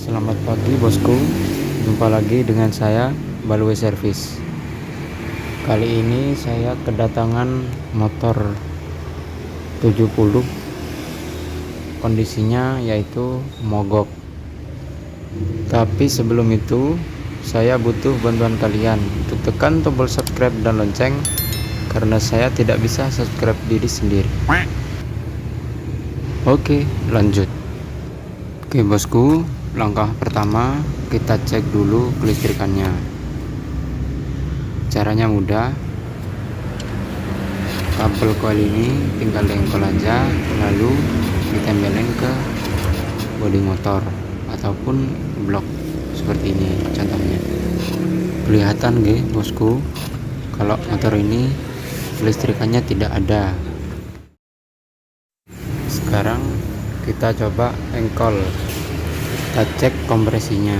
Selamat pagi bosku, jumpa lagi dengan saya Balue Service. Kali ini saya kedatangan motor 70, kondisinya yaitu mogok. Tapi sebelum itu saya butuh bantuan kalian untuk tekan tombol subscribe dan lonceng, karena saya tidak bisa subscribe diri sendiri. Oke, lanjut. Oke bosku, langkah pertama kita cek dulu kelistrikannya. Caranya mudah, kabel coil ini tinggal dengkol aja, lalu ditempelin ke bodi motor ataupun blok seperti ini contohnya. Kelihatan nggih bosku, kalau motor ini kelistrikannya tidak ada. Sekarang kita coba engkol, kita cek kompresinya.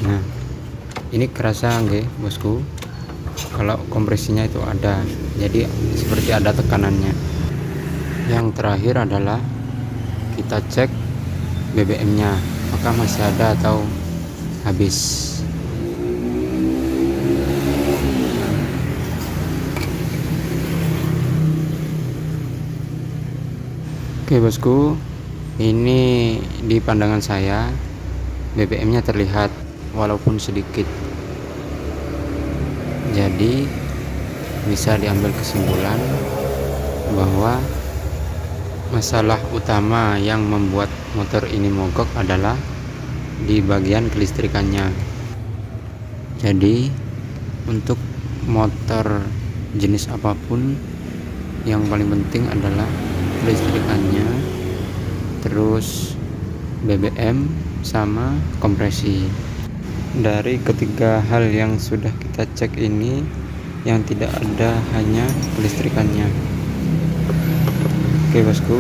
Nah, ini kerasa nggih bosku, kalau kompresinya itu ada, jadi seperti ada tekanannya. Yang terakhir adalah kita cek BBM nya, apakah masih ada atau habis. Oke bosku, ini di pandangan saya BBM nya terlihat walaupun sedikit, jadi bisa diambil kesimpulan bahwa masalah utama yang membuat motor ini mogok adalah di bagian kelistrikannya. Jadi untuk motor jenis apapun, yang paling penting adalah kelistrikannya, terus BBM sama kompresi. Dari ketiga hal yang sudah kita cek ini, yang tidak ada hanya kelistrikannya. Oke bosku,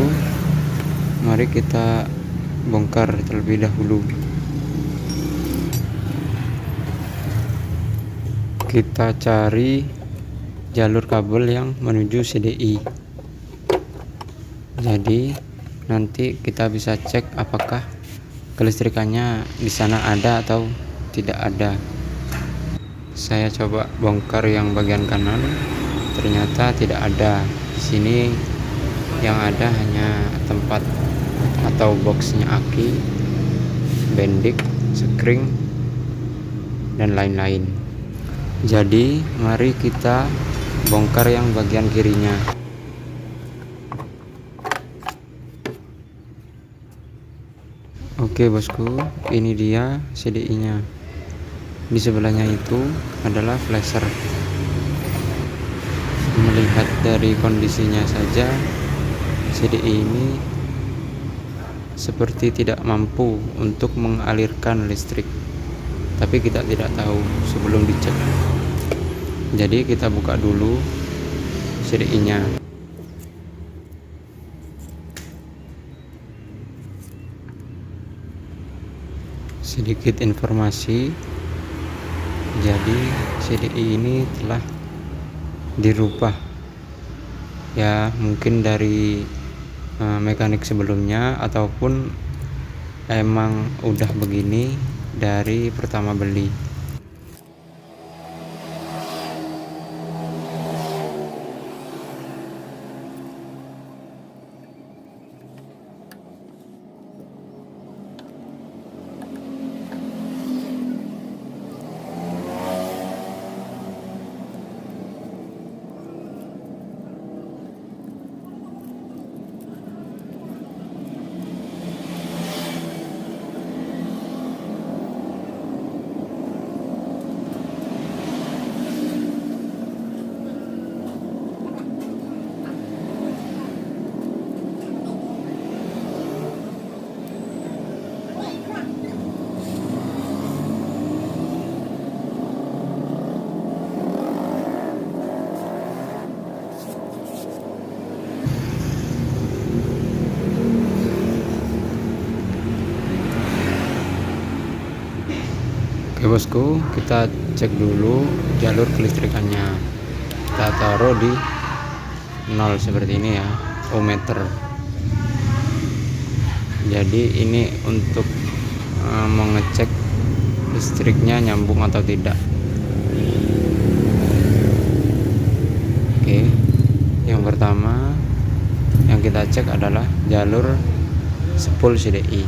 mari kita bongkar terlebih dahulu. Kita cari jalur kabel yang menuju CDI. Jadi nanti kita bisa cek apakah kelistrikannya di sana ada atau tidak ada. Saya coba bongkar yang bagian kanan, ternyata tidak ada. Di sini yang ada hanya tempat atau boxnya aki, bendik, sekring, dan lain-lain. Jadi mari kita bongkar yang bagian kirinya. Oke bosku, ini dia CDI nya. Di sebelahnya itu adalah flasher. Melihat dari kondisinya saja, CDI ini seperti tidak mampu untuk mengalirkan listrik, tapi kita tidak tahu sebelum dicek. Jadi kita buka dulu CDI nya. Sedikit informasi, jadi CDI ini telah dirubah ya, mungkin dari mekanik sebelumnya ataupun emang udah begini dari pertama beli. Oke bosku, kita cek dulu jalur kelistrikannya. Kita taruh di 0 seperti ini ya, ohmmeter. Jadi ini untuk mengecek listriknya nyambung atau tidak. Oke, yang pertama yang kita cek adalah jalur spool CDI.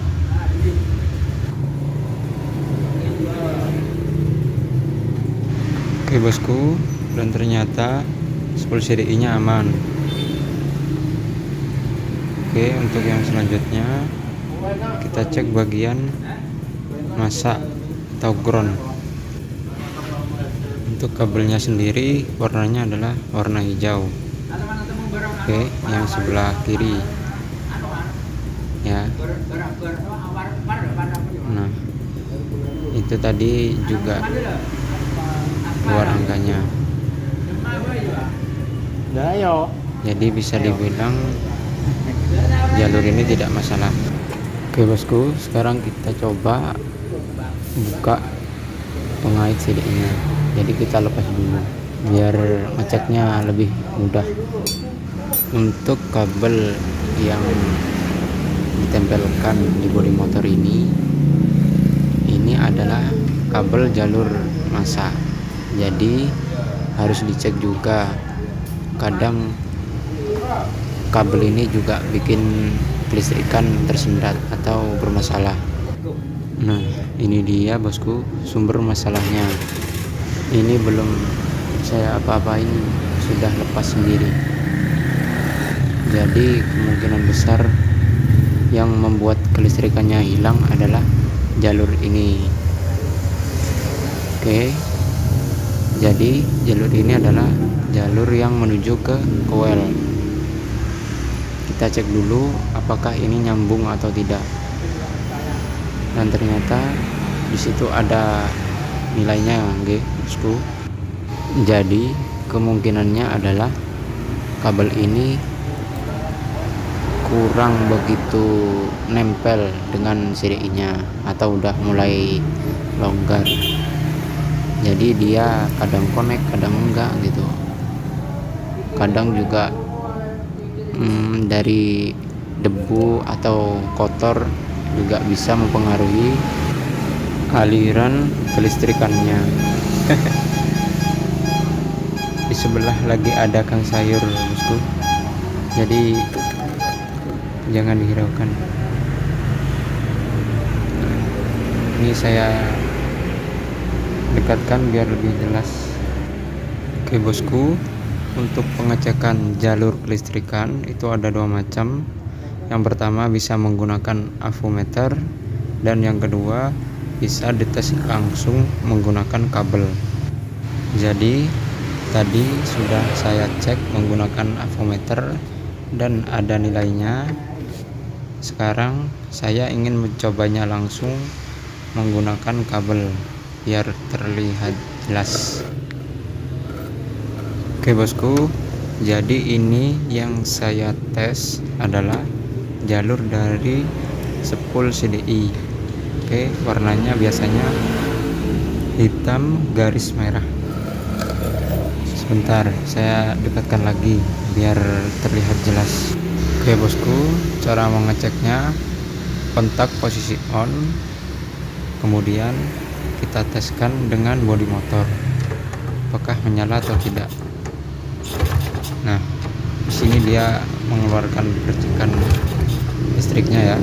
Oke bosku, dan ternyata spool CDI nya aman. Oke, untuk yang selanjutnya kita cek bagian masa atau ground. Untuk kabelnya sendiri warnanya adalah warna hijau. Oke, yang sebelah kiri ya. Nah, itu tadi juga keluar angkanya. Jadi bisa dibilang jalur ini tidak masalah. Oke bosku, sekarang kita coba buka pengait CDI nya. Jadi kita lepas dulu biar ngeceknya lebih mudah. Untuk kabel yang ditempelkan di bodi motor ini adalah kabel jalur massa. Jadi harus dicek juga. Kadang kabel ini juga bikin kelistrikan tersendat atau bermasalah. Nah, ini dia bosku sumber masalahnya. Ini belum saya apa-apain, sudah lepas sendiri. Jadi kemungkinan besar yang membuat kelistrikannya hilang adalah jalur ini. Oke, jadi jalur ini adalah jalur yang menuju ke coil. Kita cek dulu apakah ini nyambung atau tidak. Dan ternyata di situ ada nilainya, bosku. Jadi kemungkinannya adalah kabel ini kurang begitu nempel dengan CDI nya atau udah mulai longgar. Jadi dia kadang connect, kadang enggak gitu. Kadang juga dari debu atau kotor juga bisa mempengaruhi aliran kelistrikannya. Di sebelah lagi ada kang sayur bosku, jadi jangan dihiraukan. Ini saya dekatkan biar lebih jelas. Oke bosku, untuk pengecekan jalur kelistrikan itu ada dua macam. Yang pertama bisa menggunakan avometer, dan yang kedua bisa dites langsung menggunakan kabel. Jadi tadi sudah saya cek menggunakan avometer dan ada nilainya. Sekarang saya ingin mencobanya langsung menggunakan kabel biar terlihat jelas. Oke bosku, jadi ini yang saya tes adalah jalur dari spool CDI. Oke, warnanya biasanya hitam garis merah. Sebentar, saya dekatkan lagi biar terlihat jelas. Oke bosku, cara mengeceknya kontak posisi on, kemudian kita teskan dengan bodi motor apakah menyala atau tidak. Nah, di sini dia mengeluarkan percikan listriknya ya.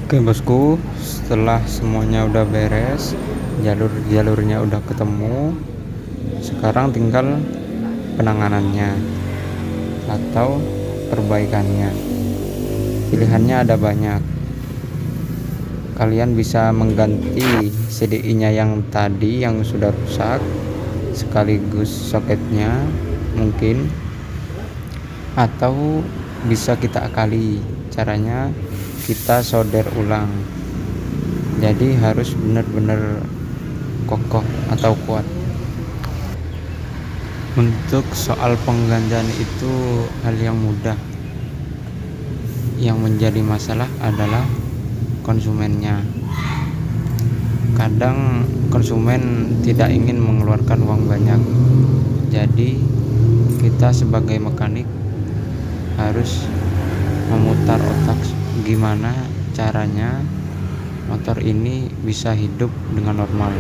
Oke bosku, setelah semuanya udah beres, jalurnya udah ketemu, sekarang tinggal penanganannya atau perbaikannya. Pilihannya ada banyak. Kalian bisa mengganti CDI-nya yang tadi yang sudah rusak, sekaligus soketnya mungkin, atau bisa kita akali. Caranya kita solder ulang. Jadi harus benar-benar kokoh atau kuat. Untuk soal penggantian itu hal yang mudah. Yang menjadi masalah adalah konsumennya. Kadang konsumen tidak ingin mengeluarkan uang banyak. Jadi kita sebagai mekanik harus memutar otak gimana caranya motor ini bisa hidup dengan normal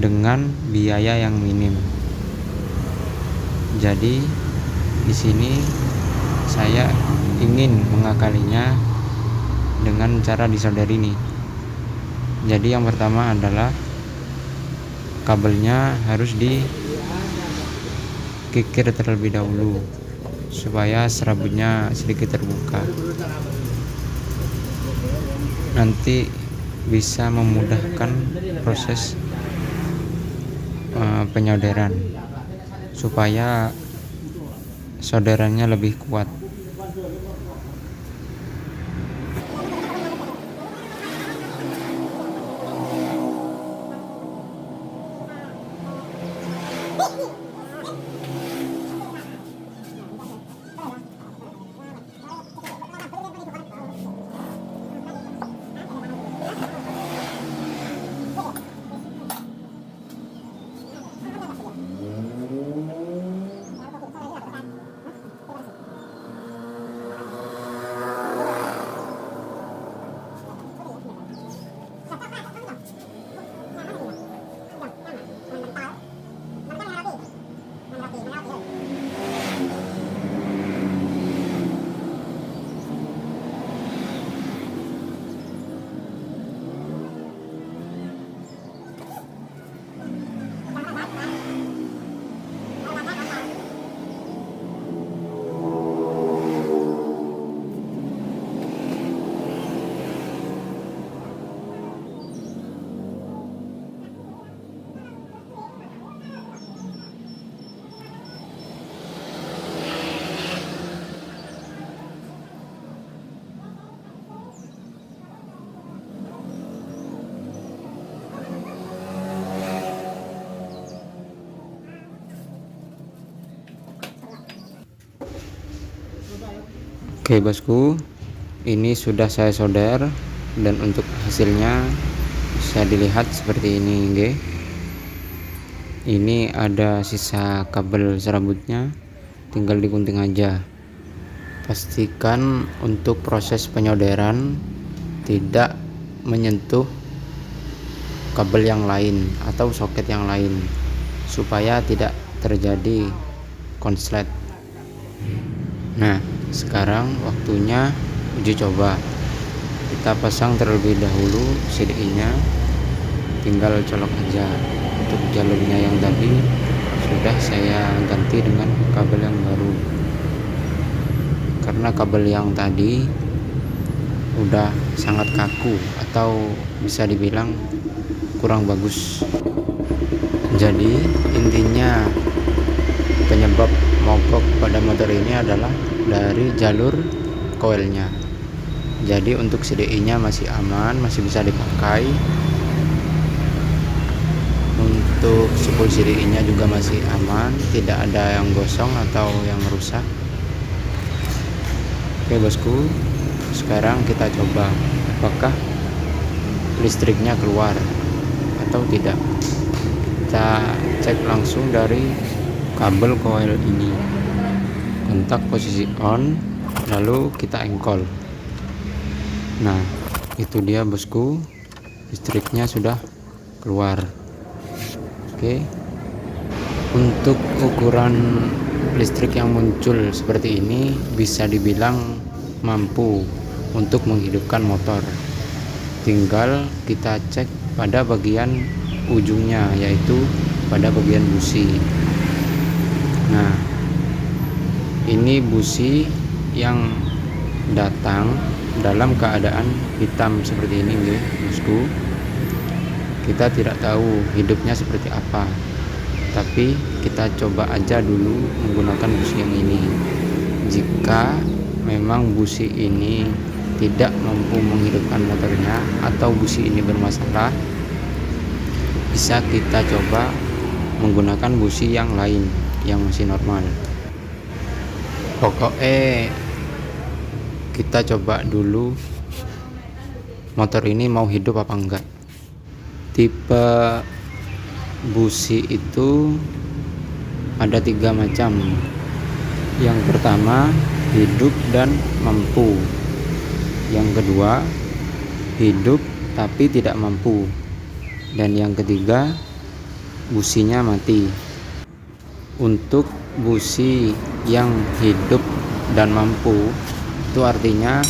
dengan biaya yang minim. Jadi di sini saya ingin mengakalinya dengan cara disolder ini. Jadi yang pertama adalah kabelnya harus dikikir terlebih dahulu supaya serabutnya sedikit terbuka. Nanti bisa memudahkan proses penyolderan supaya solderannya lebih kuat. Oke bosku, ini sudah saya solder dan untuk hasilnya bisa dilihat seperti ini, oke. Ini ada sisa kabel serabutnya, tinggal digunting aja. Pastikan untuk proses penyolderan tidak menyentuh kabel yang lain atau soket yang lain supaya tidak terjadi konslet. Nah, sekarang waktunya uji coba. Kita pasang terlebih dahulu CDI nya, tinggal colok aja. Untuk jalurnya yang tadi sudah saya ganti dengan kabel yang baru, karena kabel yang tadi udah sangat kaku atau bisa dibilang kurang bagus. Jadi intinya penyebab mogok pada motor ini adalah dari jalur koilnya. Jadi untuk CDI nya masih aman, masih bisa dipakai. Untuk spool CDI nya juga masih aman, tidak ada yang gosong atau yang rusak. Oke bosku, sekarang kita coba apakah listriknya keluar atau tidak. Kita cek langsung dari kabel coil ini. Kontak posisi on, lalu kita engkol. Nah, itu dia bosku, listriknya sudah keluar. Oke, untuk ukuran listrik yang muncul seperti ini bisa dibilang mampu untuk menghidupkan motor. Tinggal kita cek pada bagian ujungnya, yaitu pada bagian busi. Nah, ini busi yang datang dalam keadaan hitam seperti ini, bosku. Kita tidak tahu hidupnya seperti apa, tapi kita coba aja dulu menggunakan busi yang ini. Jika memang busi ini tidak mampu menghidupkan motornya atau busi ini bermasalah, bisa kita coba menggunakan busi yang lain yang masih normal. Pokoknya kita coba dulu motor ini mau hidup apa enggak. Tipe busi itu ada 3 macam. Yang pertama hidup dan mampu. yang kedua hidup tapi tidak mampu, dan yang ketiga businya mati. Untuk busi yang hidup dan mampu itu artinya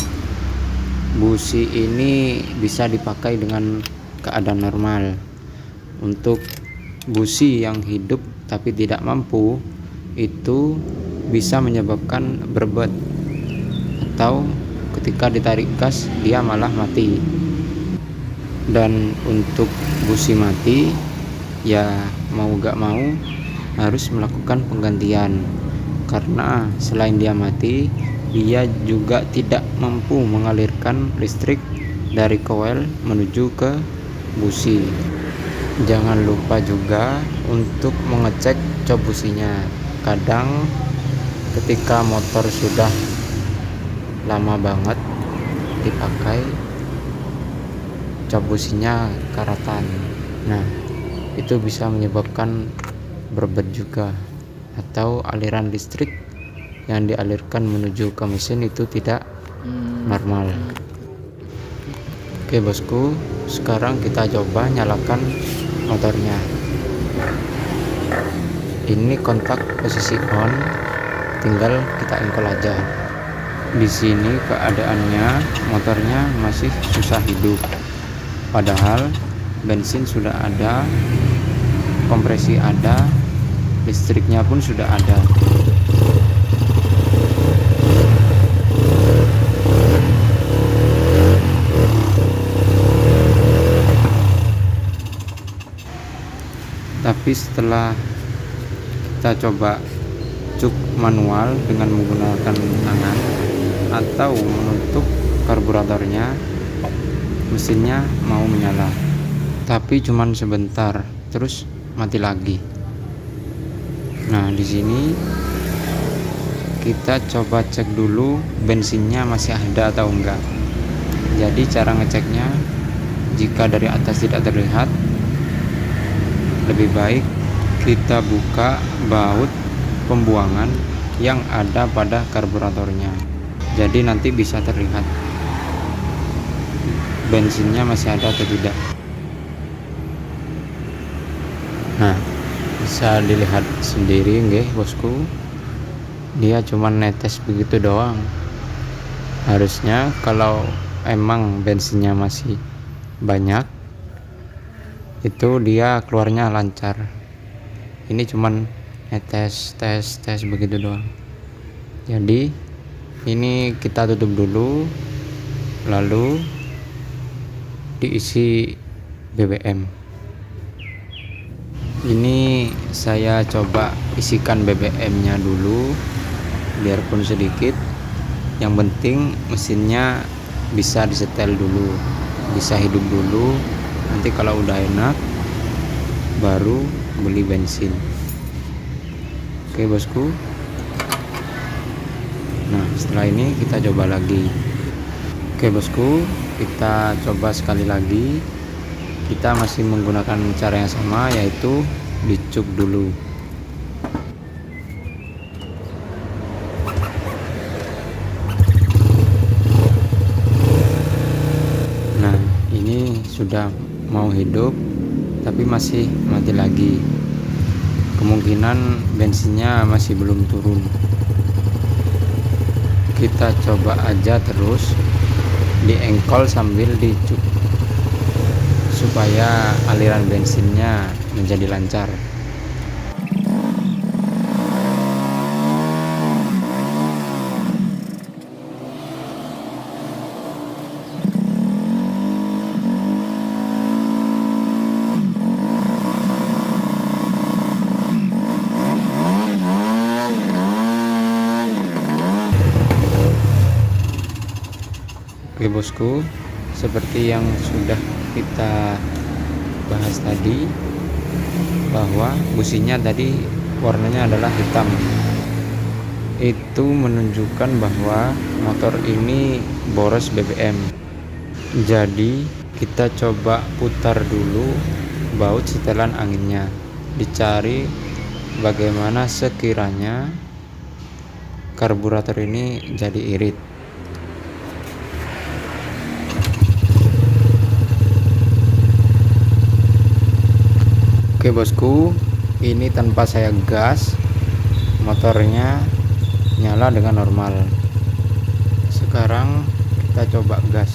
busi ini bisa dipakai dengan keadaan normal. Untuk busi yang hidup tapi tidak mampu itu bisa menyebabkan berbet, atau ketika ditarik gas dia malah mati. Dan untuk busi mati ya mau gak mau harus melakukan penggantian, karena selain dia mati, dia juga tidak mampu mengalirkan listrik dari koil menuju ke busi. Jangan lupa juga untuk mengecek cop businya. Kadang ketika motor sudah lama banget dipakai, cop businya karatan. Nah, itu bisa menyebabkan berbet juga, atau aliran listrik yang dialirkan menuju ke mesin itu tidak normal. Oke bosku, sekarang kita coba nyalakan motornya. Ini kontak posisi on, tinggal kita engkol aja. Di sini keadaannya motornya masih susah hidup, padahal bensin sudah ada, kompresi ada, listriknya pun sudah ada. Tapi setelah kita coba cuk manual dengan menggunakan tangan atau menutup karburatornya, mesinnya mau menyala, tapi cuman sebentar terus mati lagi. Nah, di sini kita coba cek dulu bensinnya masih ada atau enggak. Jadi cara ngeceknya, jika dari atas tidak terlihat, lebih baik kita buka baut pembuangan yang ada pada karburatornya. Jadi nanti bisa terlihat bensinnya masih ada atau tidak. Nah, bisa dilihat sendiri nggih bosku, dia cuma netes begitu doang. Harusnya kalau emang bensinnya masih banyak, itu dia keluarnya lancar. Ini cuman tes begitu doang. Jadi ini kita tutup dulu, lalu diisi BBM. Ini saya coba isikan BBM-nya dulu, biarpun sedikit. Yang penting mesinnya bisa disetel dulu, bisa hidup dulu. Nanti kalau udah enak baru beli bensin. Oke bosku. Nah, setelah ini kita coba lagi. Oke bosku, kita coba sekali lagi. Kita masih menggunakan cara yang sama, yaitu dicuk dulu. Nah, ini sudah mau hidup tapi masih mati lagi. Kemungkinan bensinnya masih belum turun. Kita coba aja terus diengkol sambil dicuk supaya aliran bensinnya menjadi lancar. Oke bosku, seperti yang sudah kita bahas tadi, bahwa businya tadi warnanya adalah hitam. Itu menunjukkan bahwa motor ini boros BBM. Jadi kita coba putar dulu baut setelan anginnya, dicari bagaimana sekiranya karburator ini jadi irit. Oke bosku, ini tanpa saya gas, motornya nyala dengan normal. Sekarang kita coba gas.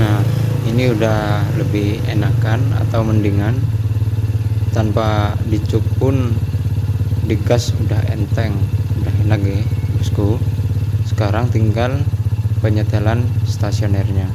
Nah, ini udah lebih enakan atau mendingan, tanpa dicup pun digas udah enteng, udah enak ya bosku. Sekarang tinggal penyetelan stasionernya.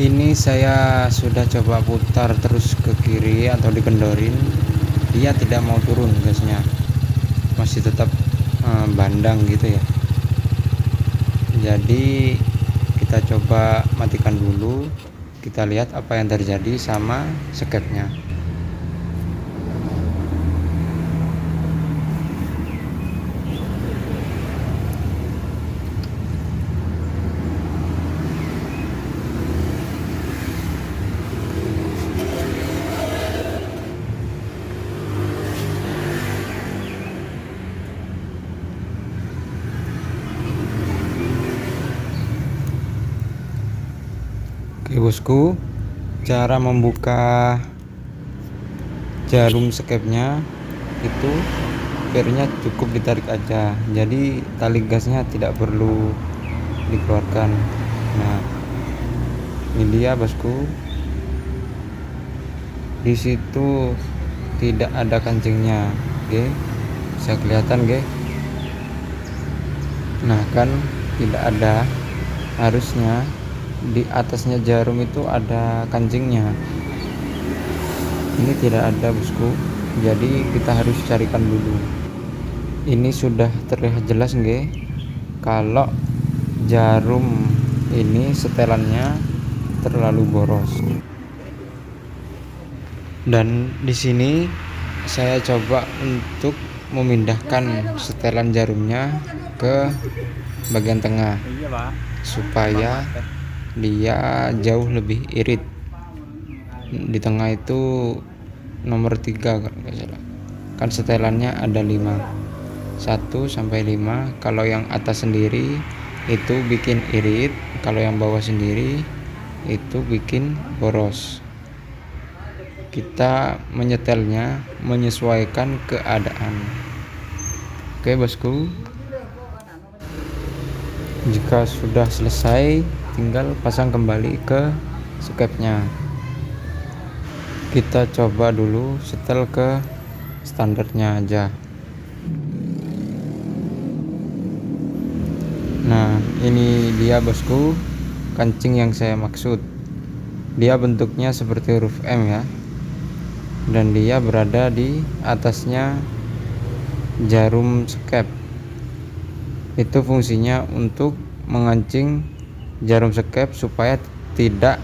Ini saya sudah coba putar terus ke kiri atau dikendorin, dia tidak mau turun gasnya, masih tetap bandang gitu ya. Jadi kita coba matikan dulu, kita lihat apa yang terjadi sama skepnya. Oke bosku, cara membuka jarum skepnya itu pernya cukup ditarik aja, jadi tali gasnya tidak perlu dikeluarkan. Nah, ini dia bosku, di situ tidak ada kancingnya, oke, bisa kelihatan oke. Nah kan tidak ada, harusnya di atasnya jarum itu ada kancingnya. Ini tidak ada bosku, jadi kita harus carikan dulu. Ini sudah terlihat jelas nggih kalau jarum ini setelannya terlalu boros. Dan di sini saya coba untuk memindahkan setelan jarumnya ke bagian tengah supaya dia jauh lebih irit. Di tengah itu nomor 3 kalau nggak salah, kan setelannya ada 5, 1 sampai 5. Kalau yang atas sendiri itu bikin irit, kalau yang bawah sendiri itu bikin boros. Kita menyetelnya menyesuaikan keadaan. Oke bosku, jika sudah selesai tinggal pasang kembali ke skepnya. Kita coba dulu setel ke standarnya aja. Nah ini dia bosku, kancing yang saya maksud. Dia bentuknya seperti huruf M ya, dan dia berada di atasnya jarum skep. Itu fungsinya untuk mengancing jarum skep supaya tidak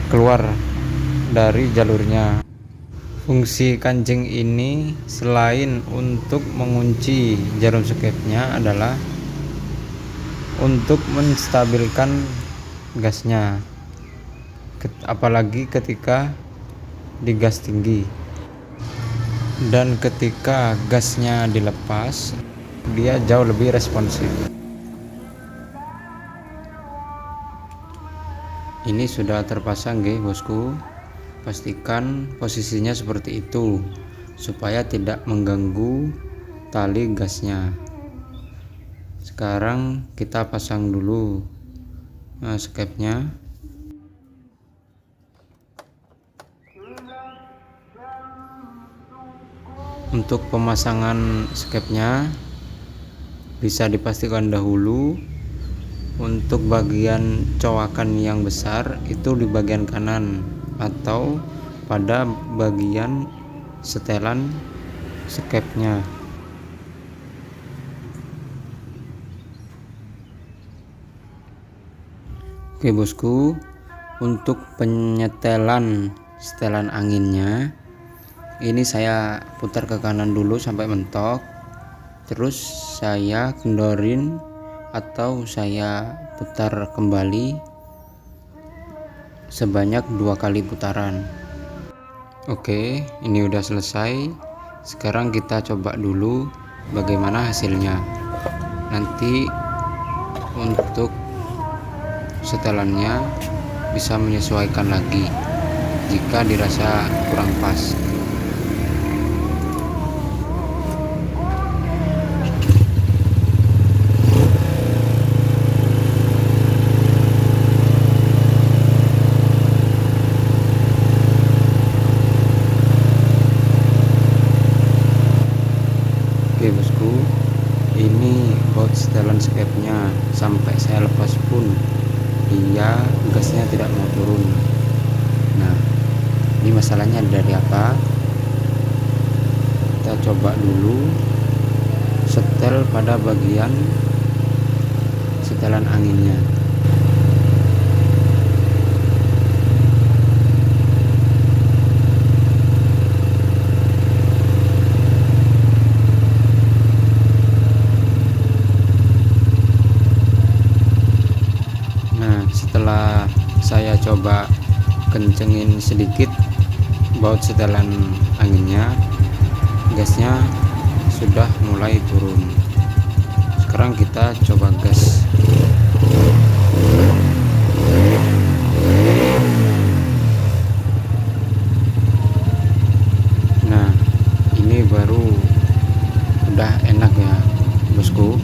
keluar dari jalurnya. Fungsi kancing ini selain untuk mengunci jarum skepnya adalah untuk menstabilkan gasnya, apalagi ketika digas tinggi. Dan ketika gasnya dilepas, dia jauh lebih responsif. Ini sudah terpasang nggih bosku. Pastikan posisinya seperti itu supaya tidak mengganggu tali gasnya. Sekarang kita pasang dulu skepnya. Untuk pemasangan skepnya bisa dipastikan dahulu untuk bagian cowakan yang besar itu di bagian kanan atau pada bagian setelan skepnya. Oke bosku, untuk penyetelan setelan anginnya. Ini saya putar ke kanan dulu sampai mentok, terus saya kendorin atau saya putar kembali sebanyak 2 kali putaran. Oke, ini udah selesai. Sekarang kita coba dulu bagaimana hasilnya. Nanti untuk setelannya bisa menyesuaikan lagi jika dirasa kurang pas. Oke bosku, ini baut setelan skepnya sampai saya lepas pun dia gasnya tidak mau turun. Nah, ini masalahnya dari apa? Kita coba dulu setel pada bagian setelan anginnya. Setelah saya coba kencengin sedikit baut setelan anginnya, gasnya sudah mulai turun. Sekarang kita coba gas. Nah, ini baru udah enak ya bosku.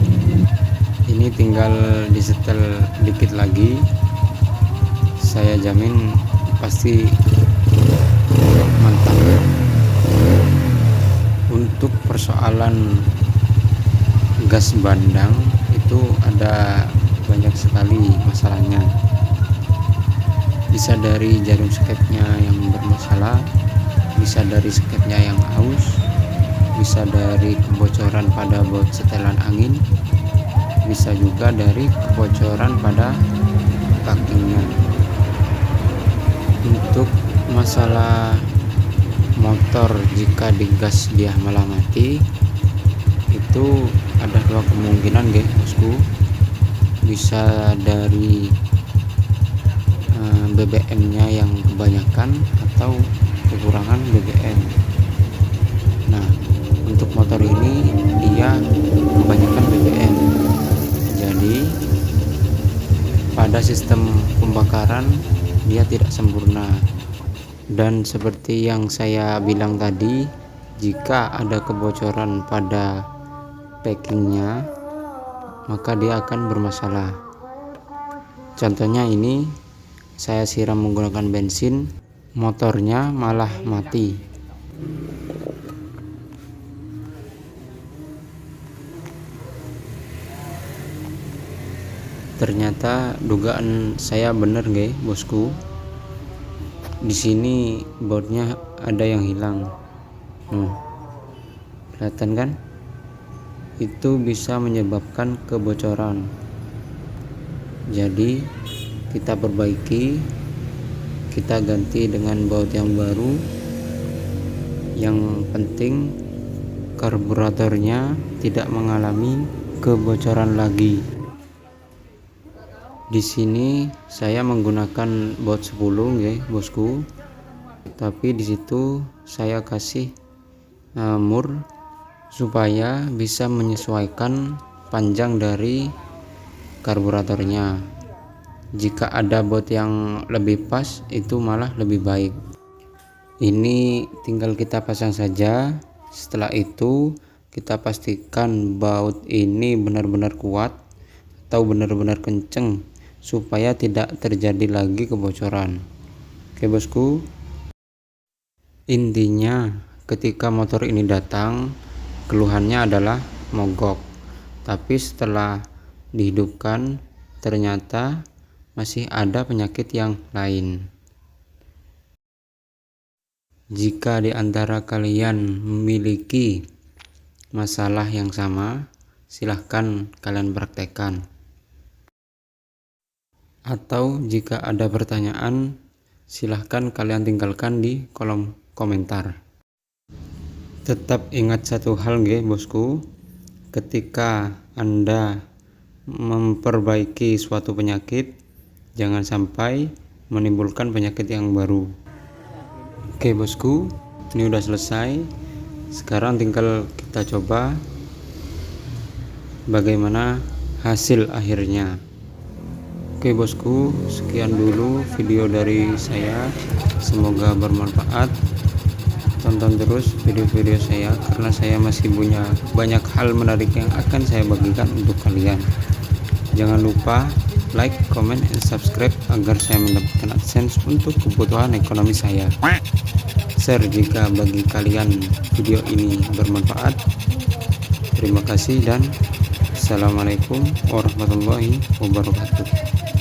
Ini tinggal disetel dikit lagi, saya jamin pasti mantap. Untuk persoalan gas bandang itu ada banyak sekali masalahnya. Bisa dari jarum skepnya yang bermasalah, bisa dari skepnya yang aus, bisa dari kebocoran pada baut setelan angin, bisa juga dari kebocoran pada kakinya. Untuk masalah motor jika digas dia malah mati, itu ada 2 kemungkinan guys bosku. Bisa dari BBM nya yang kebanyakan atau kekurangan BBM. Nah, untuk motor ini dia kebanyakan BBM, jadi pada sistem pembakaran dia tidak sempurna. Dan seperti yang saya bilang tadi, jika ada kebocoran pada packingnya maka dia akan bermasalah. Contohnya ini saya siram menggunakan bensin, motornya malah mati. Ternyata dugaan saya bener guys bosku. Di sini bautnya ada yang hilang. Kelihatan kan? Itu bisa menyebabkan kebocoran. Jadi kita perbaiki, kita ganti dengan baut yang baru. Yang penting karburatornya tidak mengalami kebocoran lagi. Di sini saya menggunakan baut 10 ya bosku, tapi di situ saya kasih mur supaya bisa menyesuaikan panjang dari karburatornya. Jika ada baut yang lebih pas itu malah lebih baik. Ini tinggal kita pasang saja. Setelah itu kita pastikan baut ini benar-benar kuat atau benar-benar kenceng supaya tidak terjadi lagi kebocoran. Oke bosku, intinya ketika motor ini datang keluhannya adalah mogok, tapi setelah dihidupkan ternyata masih ada penyakit yang lain. Jika di antara kalian memiliki masalah yang sama, silahkan kalian praktekkan. Atau jika ada pertanyaan, Silahkan kalian tinggalkan di kolom komentar. Tetap ingat satu hal bosku, ketika Anda memperbaiki suatu penyakit, jangan sampai menimbulkan penyakit yang baru. Oke bosku, ini udah selesai. Sekarang tinggal kita coba bagaimana hasil akhirnya. Oke bosku, sekian dulu video dari saya, semoga bermanfaat. Tonton terus video-video saya karena saya masih punya banyak hal menarik yang akan saya bagikan untuk kalian. Jangan lupa like, comment, and subscribe agar saya mendapatkan AdSense untuk kebutuhan ekonomi saya. Share jika bagi kalian video ini bermanfaat. Terima kasih dan Assalamualaikum warahmatullahi wabarakatuh.